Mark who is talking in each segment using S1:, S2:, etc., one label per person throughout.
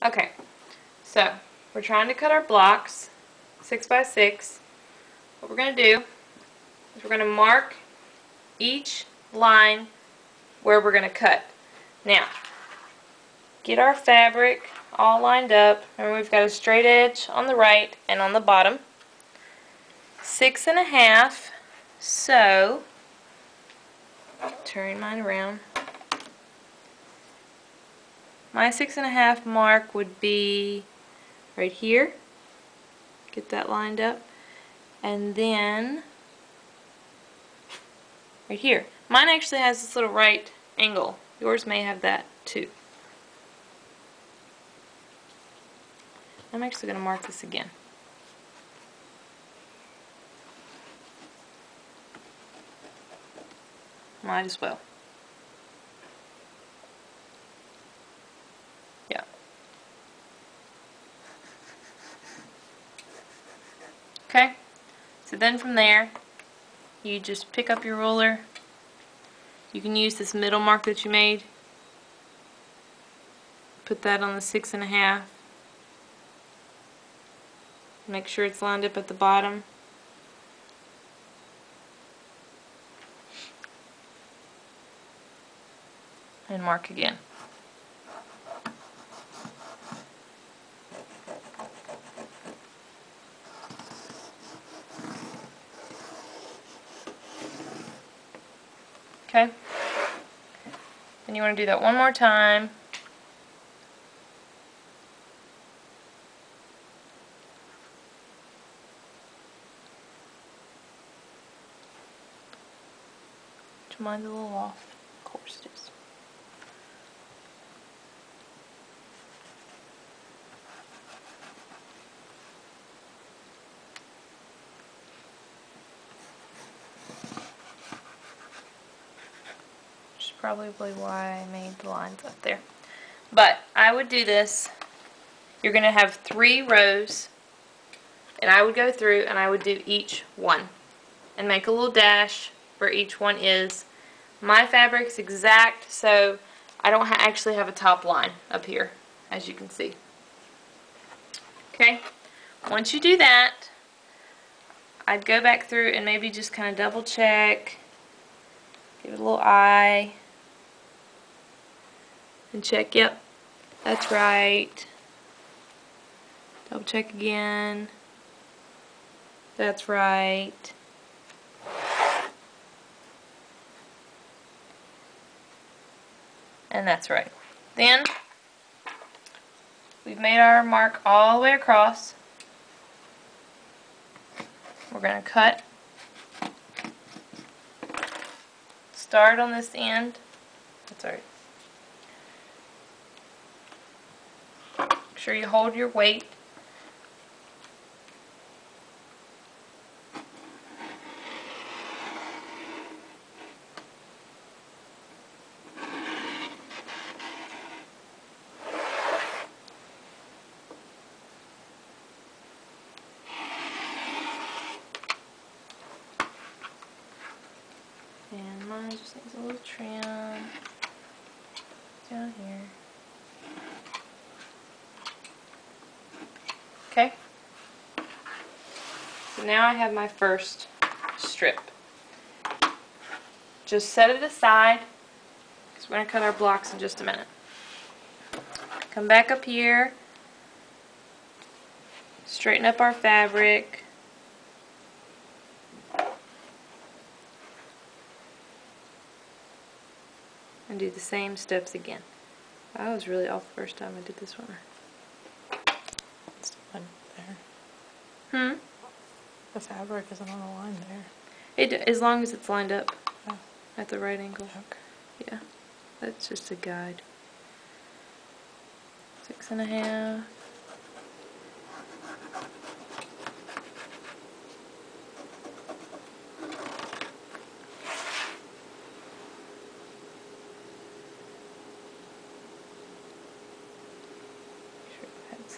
S1: Okay, so we're trying to cut our blocks 6 by 6. What we're going to do is we're going to mark each line where we're going to cut. Now, get our fabric all lined up. Remember, we've got a straight edge on the right and on the bottom. 6 1/2. So, turn mine around. My 6 1/2 mark would be right here. Get that lined up. And then right here. Mine actually has this little right angle. Yours may have that too. I'm actually going to mark this again. Might as well. Yeah. Okay, so then from there, you just pick up your ruler. You can use this middle mark that you made. Put that on the 6 1/2. Make sure it's lined up at the bottom. And mark again. Okay? Then you want to do that one more time. Mine's a little off. Of course it is. Which is probably why I made the lines up there. But I would do this. You're going to have 3 rows. And I would go through and I would do each one. And make a little dash where each one is. My fabric's exact, so I don't actually have a top line up here, as you can see. Okay, once you do that, I'd go back through and maybe just kind of double check, give it a little eye, and check, yep, that's right. Double check again, that's right. And that's right. Then, we've made our mark all the way across. We're going to cut. Start on this end. That's alright. Make sure you hold your weight. And mine just needs a little trim down here. Okay. So now I have my first strip. Just set it aside because we're going to cut our blocks in just a minute. Come back up here. Straighten up our fabric. And do the same steps again. I was really off the first time I did this one.
S2: It's the line there.
S1: Hmm?
S2: The fabric isn't on the line there.
S1: As long as it's lined up
S2: Oh.
S1: at the right angle.
S2: Okay.
S1: Yeah, that's just a guide. 6 1/2.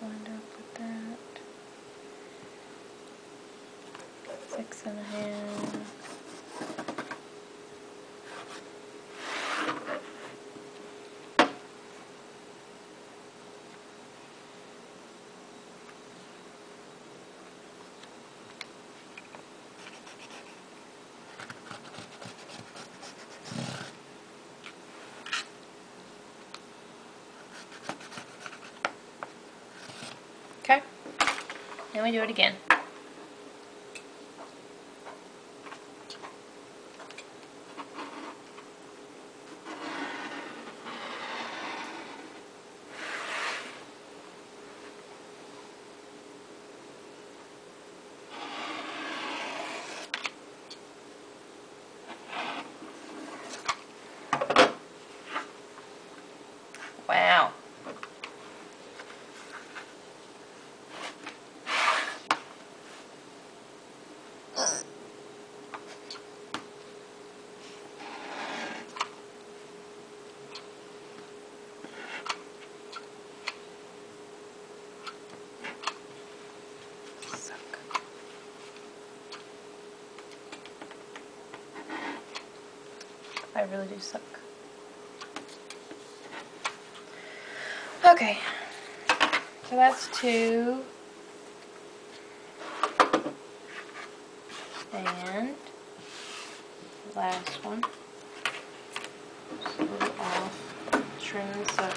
S1: Lined up with that. 6 1/2. Okay? Then we do it again. Wow. Suck. I really do suck. Okay. So that's 2. And the last one. Just a little off. Trim this up.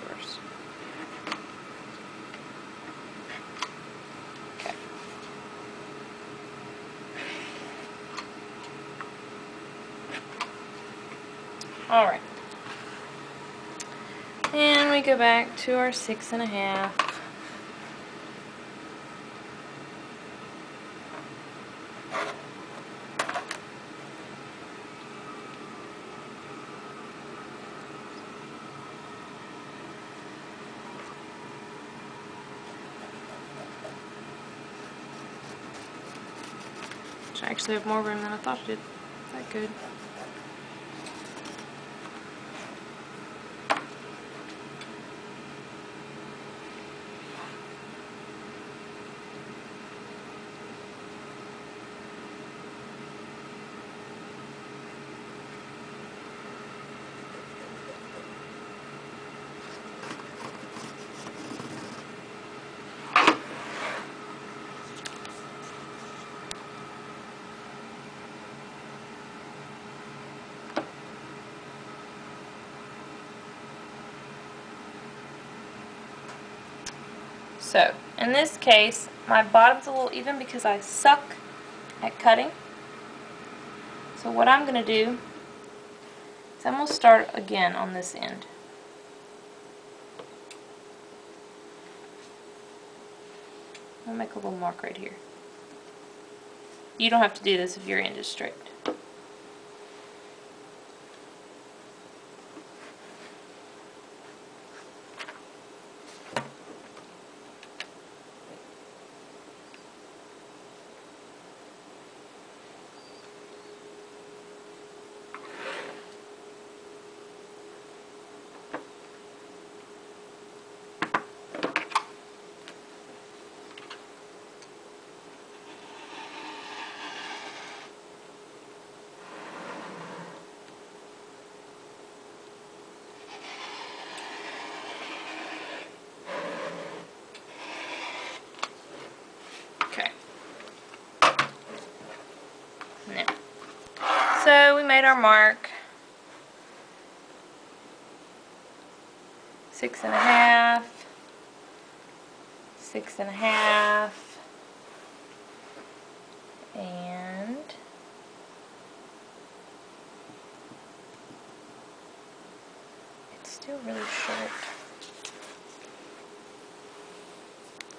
S1: Reverse. Okay. Alright. And we go back to our 6.5. Which I actually have more room than I thought it did. Is that good? So, in this case, my bottom's a little even because I suck at cutting. So what I'm going to do is I'm going to start again on this end. I'll make a little mark right here. You don't have to do this if your end is straight. Okay. Now, so we made our mark. 6.5, 6.5, and it's still really short.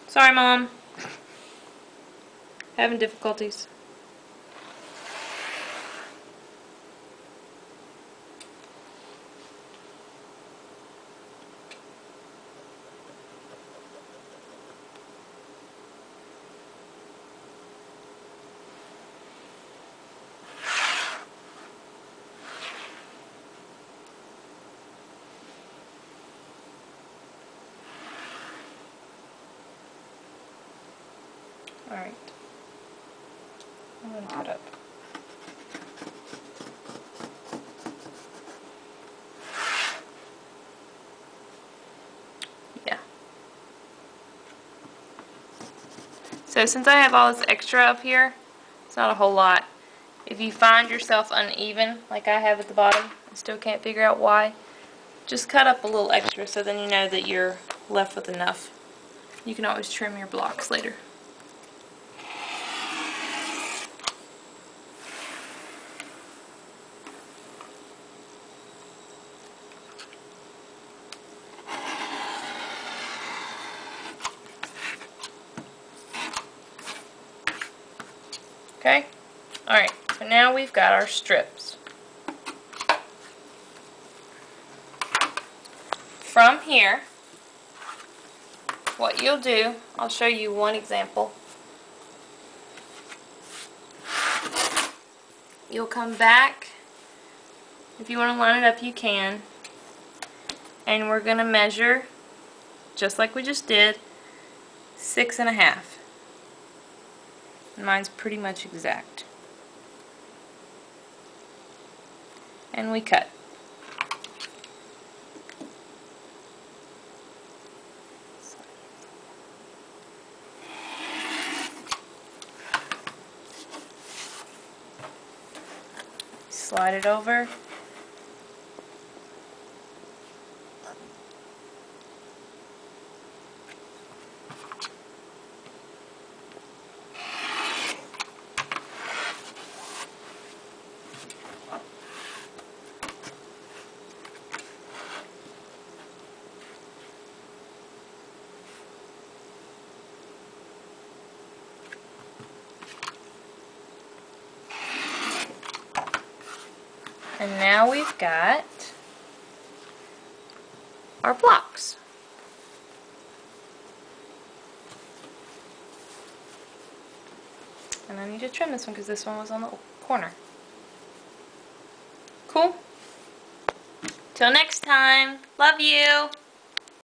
S1: Sorry, Mom. Having difficulties. Alright. I'm going to cut up. So since I have all this extra up here, it's not a whole lot. If you find yourself uneven, like I have at the bottom, and still can't figure out why, just cut up a little extra so then you know that you're left with enough. You can always trim your blocks later. Okay? Alright, so now we've got our strips. From here, what you'll do, I'll show you one example. You'll come back, if you want to line it up you can, and we're going to measure, just like we just did, 6.5. Mine's pretty much exact. And we cut. Slide it over. And now we've got our blocks. And I need to trim this one because this one was on the corner. Cool? Till next time. Love you.